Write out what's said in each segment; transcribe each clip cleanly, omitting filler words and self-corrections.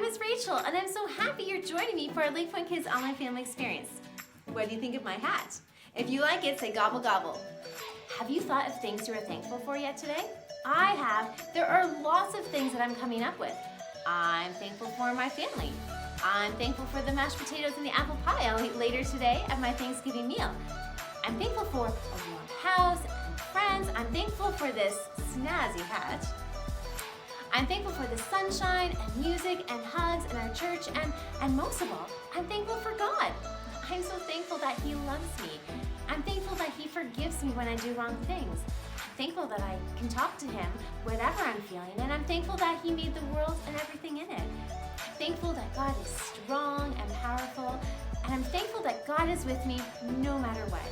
is Rachel, and I'm so happy you're joining me for our LakePoint Kids Online Family Experience. What do you think of my hat? If you like it, say gobble gobble. Have you thought of things you are thankful for yet today? I have. There are lots of things that I'm coming up with. I'm thankful for my family. I'm thankful for the mashed potatoes and the apple pie I'll eat later today at my Thanksgiving meal. I'm thankful for a warm house and friends. I'm thankful for this snazzy hat. I'm thankful for the sunshine and music and hugs in our church, and most of all, I'm thankful for God. I'm so thankful that He loves me. I'm thankful that He forgives me when I do wrong things. I'm thankful that I can talk to Him whatever I'm feeling, and I'm thankful that He made the world and everything in it. I'm thankful that God is strong and powerful, and I'm thankful that God is with me no matter what.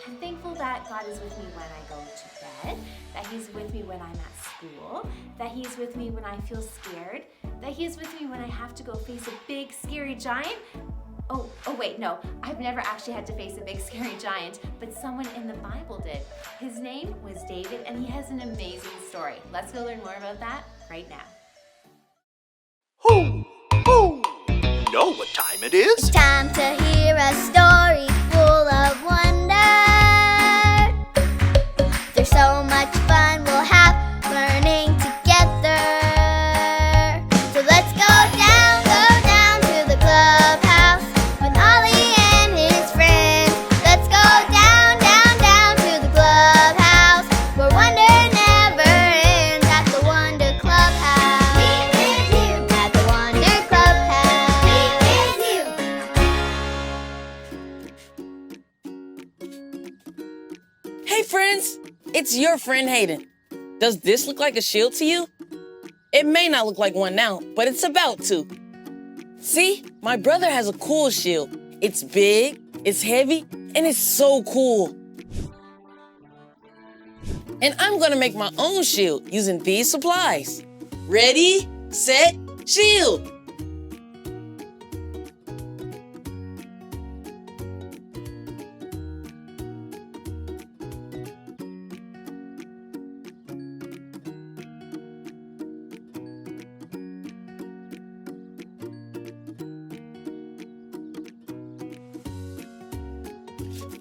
I'm thankful that God is with me when I go to bed, that He's with me when I'm at school, that He's with me when I feel scared, that He is with me when I have to go face a big, scary giant. Oh wait, no, I've never actually had to face a big, scary giant, but someone in the Bible did. His name was David, and he has an amazing story. Let's go learn more about that right now. Ho! Ho! You know what time it is? It's time to hear a story full of wonder. There's so much fun we'll have learning together. So let's go down to the clubhouse with Ollie and his friends. Let's go down to the clubhouse where wonder never ends at the Wonder Clubhouse. Meet with you at the Wonder Clubhouse. Meet with you. Hey friends, it's your friend Hayden. Does this look like a shield to you? It may not look like one now, but it's about to. See, my brother has a cool shield. It's big, it's heavy, and it's so cool. And I'm gonna make my own shield using these supplies. Ready, set, shield!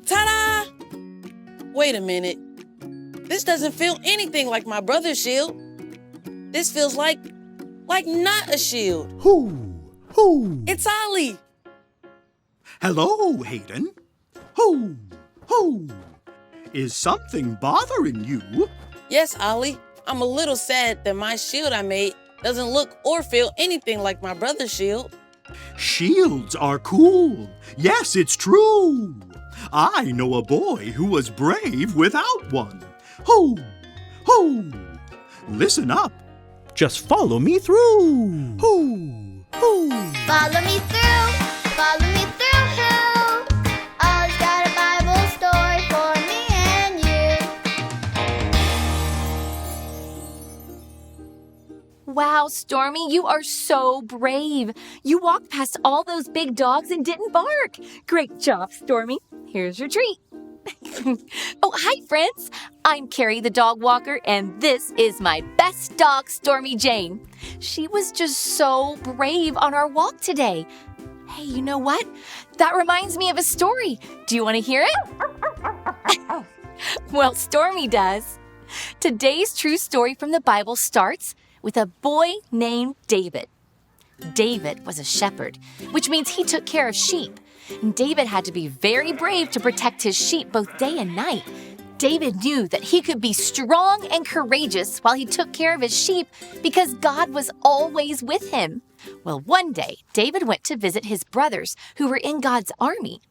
Ta-da! Wait a minute. This doesn't feel anything like my brother's shield. This feels like not a shield. Who? It's Ollie. Hello, Hayden. Ho! Is something bothering you? Yes, Ollie. I'm a little sad that my shield I made doesn't look or feel anything like my brother's shield. Shields are cool. Yes, it's true. I know a boy who was brave without one. Ho! Listen up. Just follow me through. Ho! Follow me through, who? Ollie's got a Bible story for me and you. Wow, Stormy, you are so brave. You walked past all those big dogs and didn't bark. Great job, Stormy. Here's your treat. Oh, hi, friends. I'm Carrie the dog walker, and this is my best dog, Stormy Jane. She was just so brave on our walk today. Hey, you know what? That reminds me of a story. Do you want to hear it? Well, Stormy does. Today's true story from the Bible starts with a boy named David. David was a shepherd, which means he took care of sheep. And David had to be very brave to protect his sheep both day and night. David knew that he could be strong and courageous while he took care of his sheep because God was always with him. Well, one day, David went to visit his brothers who were in God's army.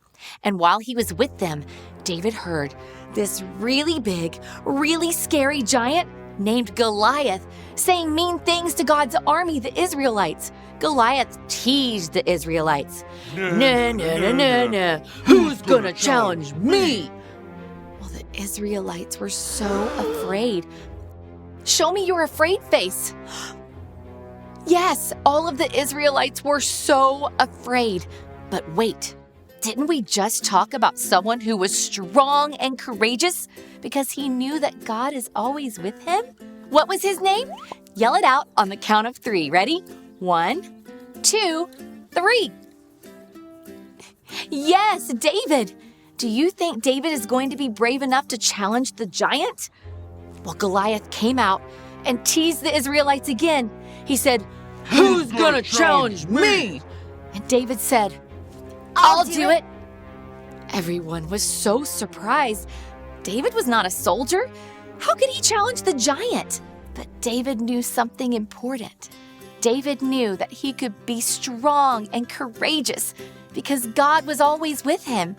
And while he was with them, David heard this really big, really scary giant named Goliath saying mean things to God's army, the Israelites. Goliath teased the Israelites. No. Who's gonna challenge me? Well, the Israelites were so afraid. Show me your afraid face. Yes, all of the Israelites were so afraid. But wait, didn't we just talk about someone who was strong and courageous because he knew that God is always with him? What was his name? Yell it out on the count of 3. Ready? 1, 2, 3. Yes, David! Do you think David is going to be brave enough to challenge the giant? Well, Goliath came out and teased the Israelites again. He said, "Who's gonna challenge me?" And David said, "I'll do it." Everyone was so surprised. David was not a soldier. How could he challenge the giant? But David knew something important. David knew that he could be strong and courageous because God was always with him.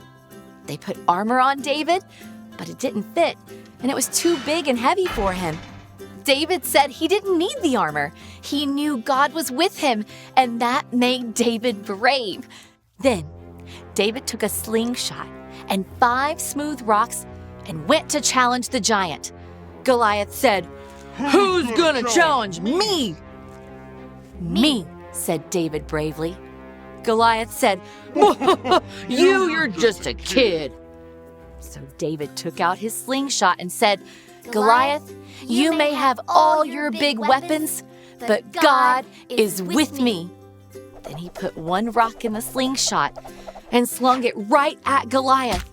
They put armor on David, but it didn't fit, and it was too big and heavy for him. David said he didn't need the armor. He knew God was with him, and that made David brave. Then, David took a slingshot and 5 smooth rocks and went to challenge the giant. Goliath said, "Who's gonna challenge me?" "Me," said David bravely. Goliath said, You're just a kid." So David took out his slingshot and said, "Goliath, you may have all your big weapons, but God is with me." Then he put one rock in the slingshot and slung it right at Goliath.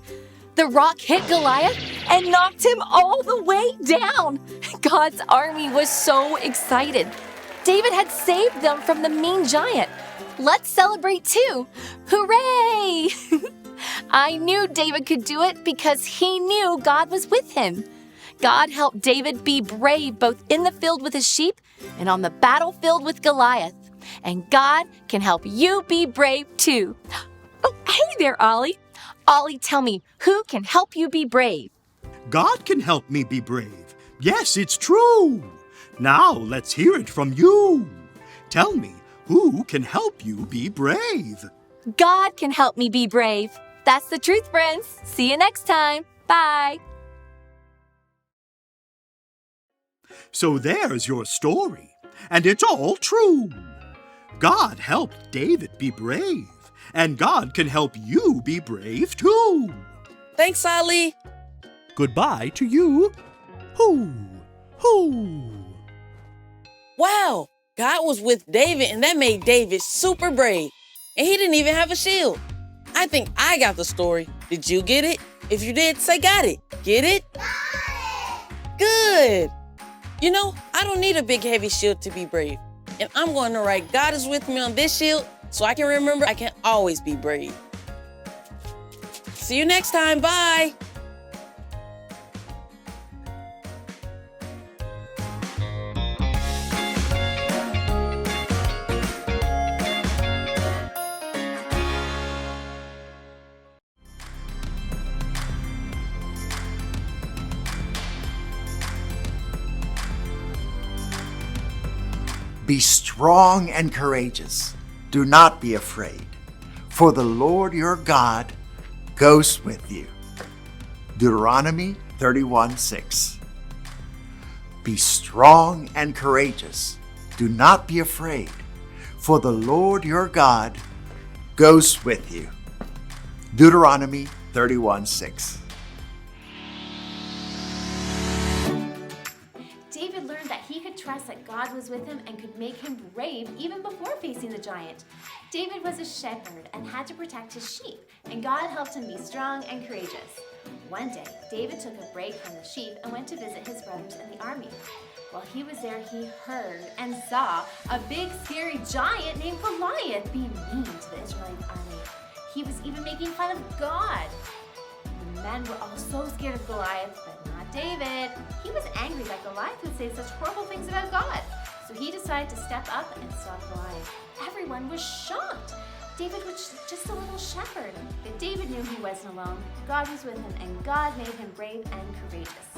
The rock hit Goliath and knocked him all the way down. God's army was so excited. David had saved them from the mean giant. Let's celebrate too. Hooray! I knew David could do it because he knew God was with him. God helped David be brave both in the field with his sheep and on the battlefield with Goliath. And God can help you be brave too. Oh, hey there, Ollie. Ollie, tell me, who can help you be brave? God can help me be brave. Yes, it's true. Now let's hear it from you. Tell me, who can help you be brave? God can help me be brave. That's the truth, friends. See you next time. Bye. So there's your story, and it's all true. God helped David be brave, and God can help you be brave too. Thanks, Ali. Goodbye to you. Hoo, hoo. Wow, God was with David, and that made David super brave. And he didn't even have a shield. I think I got the story. Did you get it? If you did, say got it. Get it? Got it! Good. You know, I don't need a big heavy shield to be brave. And I'm going to write God is with me on this shield so I can remember I can always be brave. See you next time. Bye. Be strong and courageous. Do not be afraid, for the Lord your God goes with you. Deuteronomy 31:6. Be strong and courageous. Do not be afraid, for the Lord your God goes with you. Deuteronomy 31:6. David learned that he could trust that God was with him and could make him brave even before facing the giant. David was a shepherd and had to protect his sheep, and God helped him be strong and courageous. One day, David took a break from the sheep and went to visit his brothers in the army. While he was there, he heard and saw a big, scary giant named Goliath be mean to the Israelite army. He was even making fun of God. The men were all so scared of Goliath, but not David. He was angry that Goliath would say such horrible things about God. So he decided to step up and stop Goliath. Everyone was shocked. David was just a little shepherd, but David knew he wasn't alone. God was with him, and God made him brave and courageous.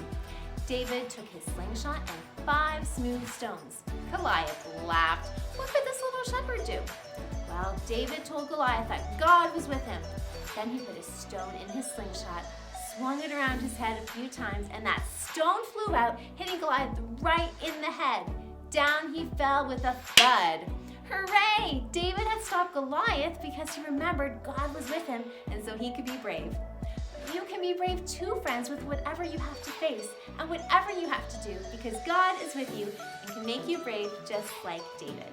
David took his slingshot and 5 smooth stones. Goliath laughed. What could this little shepherd do? Well, David told Goliath that God was with him. Then he put a stone in his slingshot, swung it around his head a few times, and that stone flew out, hitting Goliath right in the head. Down he fell with a thud. Hooray! David had stopped Goliath because he remembered God was with him, and so he could be brave. You can be brave too, friends, with whatever you have to face and whatever you have to do, because God is with you and can make you brave just like David.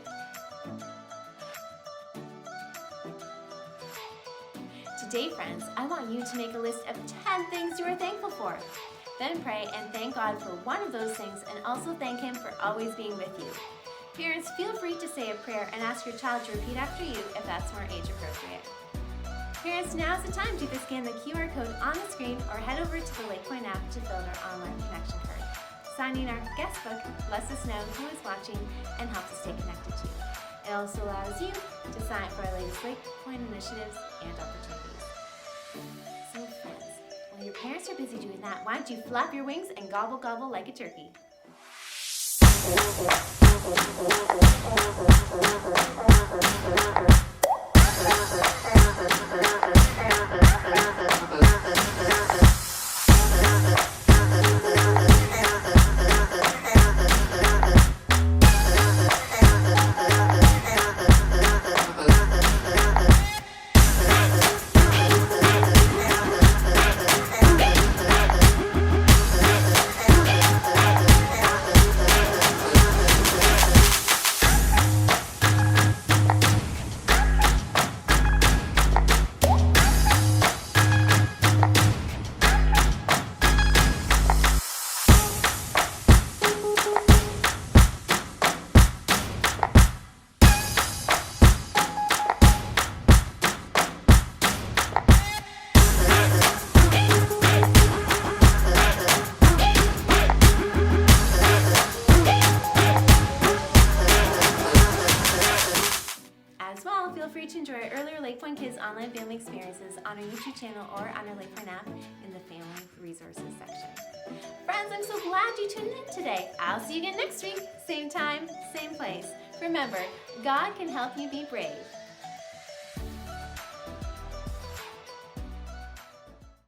Today, friends, I want you to make a list of 10 things you are thankful for. Then pray and thank God for one of those things and also thank Him for always being with you. Parents, feel free to say a prayer and ask your child to repeat after you if that's more age appropriate. Parents, now's the time to either scan the QR code on the screen or head over to the LakePoint app to fill out our online connection card. Signing our guest book lets us know who is watching and helps us stay connected to you. It also allows you to sign up for our latest LakePoint initiatives and opportunities. So friends, while your parents are busy doing that, why don't you flap your wings and gobble gobble like a turkey? Feel free to enjoy earlier LakePoint Kids online family experiences on our YouTube channel or on our LakePoint app in the Family Resources section. Friends, I'm so glad you tuned in today. I'll see you again next week, same time, same place. Remember, God can help you be brave.